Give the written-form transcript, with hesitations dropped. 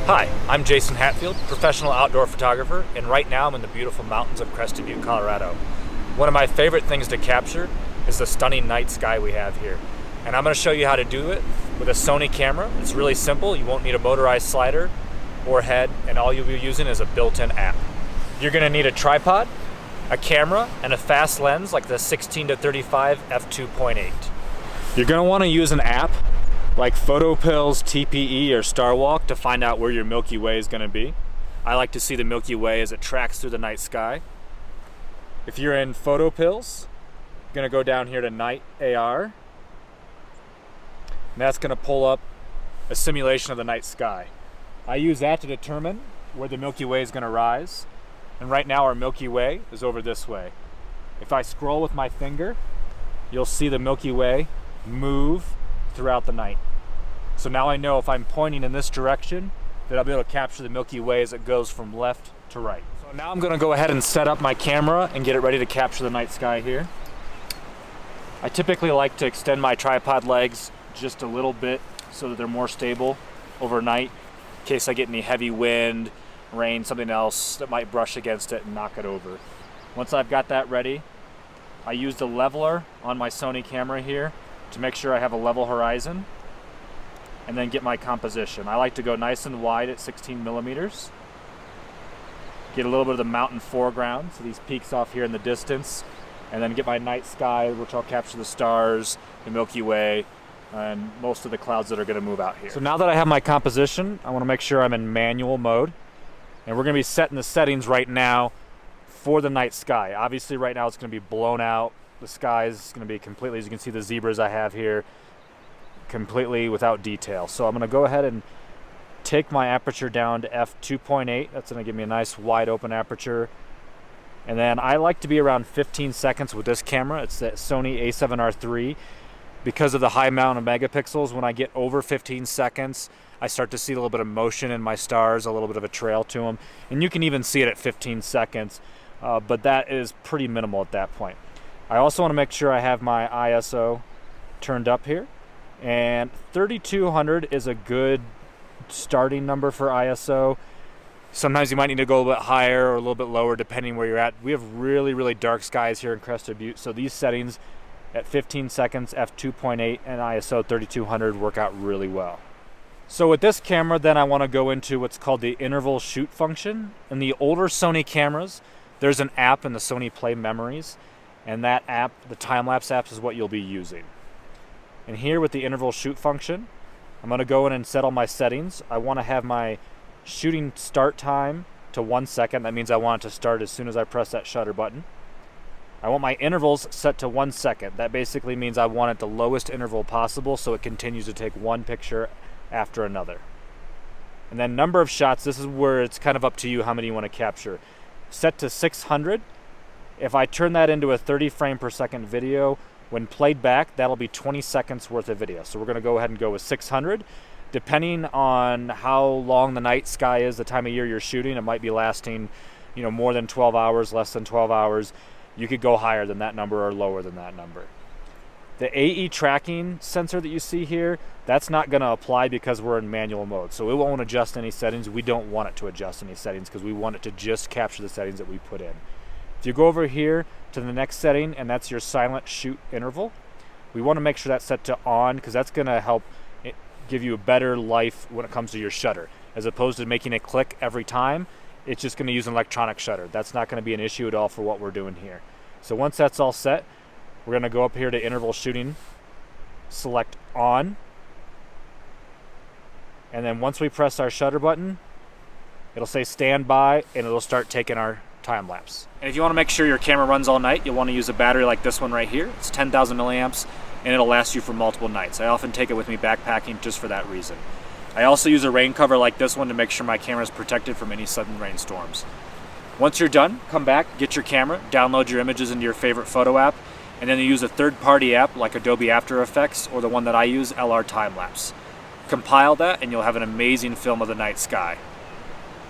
Hi, I'm Jason Hatfield, professional outdoor photographer, and right now I'm in the beautiful mountains of Crested Butte, Colorado. One of my favorite things to capture is the stunning night sky we have here. And I'm going to show you how to do it with a Sony camera. It's really simple. You won't need a motorized slider or head, and all you'll be using is a built-in app. You're going to need a tripod, a camera, and a fast lens like the 16 to 35 f2.8. You're going to want to use an app like Photopil's TPE or Starwalk to find out where your Milky Way is going to be. I like to see the Milky Way as it tracks through the night sky. If you're in Photopil's, you're going to go down here to Night AR. And that's going to pull up a simulation of the night sky. I use that to determine where the Milky Way is going to rise. And right now our Milky Way is over this way. If I scroll with my finger, you'll see the Milky Way move throughout the night. So now I know if I'm pointing in this direction that I'll be able to capture the Milky Way as it goes from left to right. So now I'm going to go ahead and set up my camera and get it ready to capture the night sky here. I typically like to extend my tripod legs just a little bit so that they're more stable overnight in case I get any heavy wind, rain, something else that might brush against it and knock it over. Once I've got that ready, I use the leveler on my Sony camera here to make sure I have a level horizon, and then get my composition. I like to go nice and wide at 16 millimeters. Get a little bit of the mountain foreground, so these peaks off here in the distance, and then get my night sky, which I'll capture the stars, the Milky Way, and most of the clouds that are gonna move out here. So now that I have my composition, I wanna make sure I'm in manual mode, and we're gonna be setting the settings right now for the night sky. Obviously right now it's gonna be blown out. The sky is gonna be completely, as you can see the zebras I have here, completely without detail. So I'm going to go ahead and take my aperture down to f2.8. That's going to give me a nice wide open aperture. And then I like to be around 15 seconds with this camera. It's the Sony a7R III. Because of the high amount of megapixels, when I get over 15 seconds, I start to see a little bit of motion in my stars, a little bit of a trail to them. And you can even see it at 15 seconds, but that is pretty minimal at that point. I also want to make sure I have my ISO turned up here. And 3200 is a good starting number for ISO. Sometimes you might need to go a little bit higher or a little bit lower depending where you're at. We have really, really dark skies here in Crested Butte, so these settings at 15 seconds, f2.8 and ISO 3200 work out really well. So with this camera then I want to go into what's called the interval shoot function. In the older Sony cameras, there's an app in the Sony Play Memories, and that app, the time-lapse app, is what you'll be using. And here with the interval shoot function, I'm going to go in and set all my settings. I want to have my shooting start time to 1 second. That means I want it to start as soon as I press that shutter button. I want my intervals set to 1 second. That basically means I want it the lowest interval possible so it continues to take one picture after another. And then number of shots, this is where it's kind of up to you how many you want to capture. Set to 600. If I turn that into a 30 frame per second video, when played back, that'll be 20 seconds worth of video. So we're gonna go ahead and go with 600. Depending on how long the night sky is, the time of year you're shooting, it might be lasting, more than 12 hours, less than 12 hours. You could go higher than that number or lower than that number. The AE tracking sensor that you see here, that's not gonna apply because we're in manual mode. So it won't adjust any settings. We don't want it to adjust any settings because we want it to just capture the settings that we put in. If you go over here to the next setting, and that's your silent shoot interval, we want to make sure that's set to on because that's going to help give you a better life when it comes to your shutter. As opposed to making it click every time, it's just going to use an electronic shutter. That's not going to be an issue at all for what we're doing here. So once that's all set, we're going to go up here to interval shooting, select on, and then once we press our shutter button, it'll say stand by and it'll start taking our time lapse. And if you want to make sure your camera runs all night, you'll want to use a battery like this one right here. It's 10,000 milliamps and it'll last you for multiple nights. I often take it with me backpacking just for that reason. I also use a rain cover like this one to make sure my camera is protected from any sudden rainstorms. Once you're done, come back, get your camera, download your images into your favorite photo app, and then you use a third-party app like Adobe After Effects or the one that I use, LR Time Lapse. Compile that and you'll have an amazing film of the night sky.